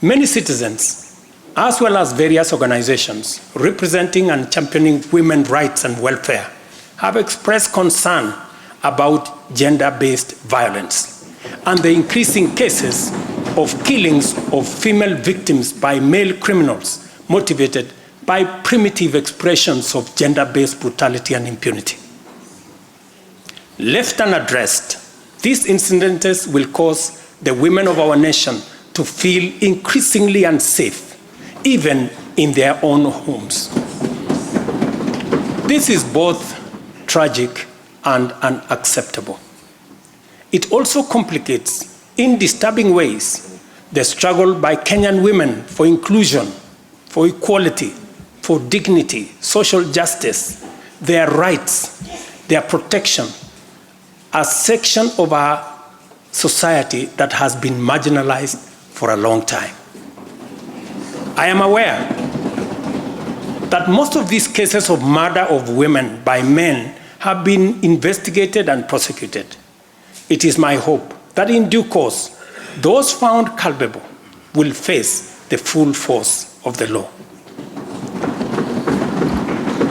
Many citizens, as well as various organizations representing and championing women's rights and welfare, have expressed concern about gender-based violence and the increasing cases of killings of female victims by male criminals motivated by primitive expressions of gender-based brutality and impunity. Left unaddressed, these incidents will cause the women of our nation to feel increasingly unsafe, even in their own homes. This is both tragic and unacceptable. It also complicates, in disturbing ways, the struggle by Kenyan women for inclusion, for equality, for dignity, social justice, their rights, their protection, a section of our society that has been marginalized for a long time. I am aware that most of these cases of murder of women by men have been investigated and prosecuted. It is my hope that in due course, those found culpable will face the full force of the law.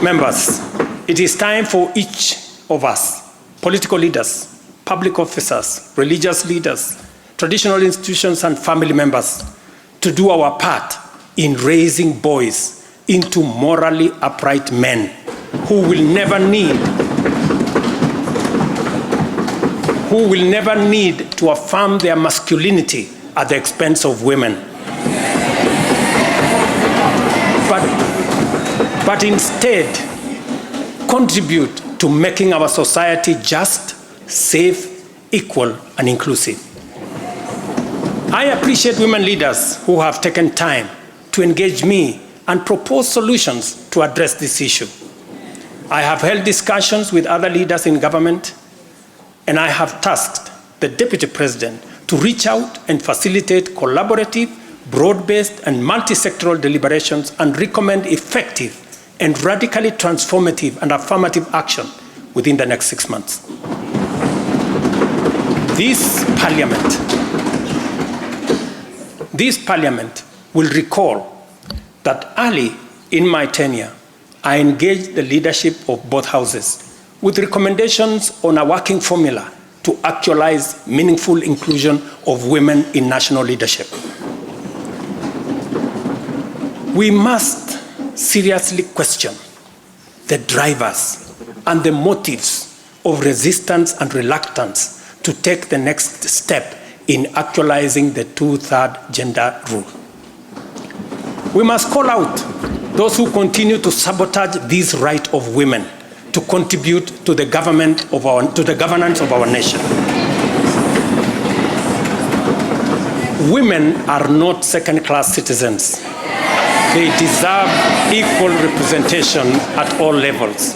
Members, it is time for each of us, political leaders, public officers, religious leaders, traditional institutions, and family members, to do our part in raising boys into morally upright men who will never need to affirm their masculinity at the expense of women. But instead, contribute to making our society just, safe, equal, and inclusive. I appreciate women leaders who have taken time to engage me and propose solutions to address this issue. I have held discussions with other leaders in government, and I have tasked the Deputy President to reach out and facilitate collaborative, broad-based, and multi-sectoral deliberations and recommend effective and radically transformative and affirmative action within the next 6 months. This Parliament will recall that early in my tenure, I engaged the leadership of both houses with recommendations on a working formula to actualize meaningful inclusion of women in national leadership. We must seriously question the drivers and the motives of resistance and reluctance to take the next step in actualizing the 2/3 gender rule. We must call out those who continue to sabotage this right of women to contribute to the governance of our nation. Women are not second-class citizens. They deserve equal representation at all levels.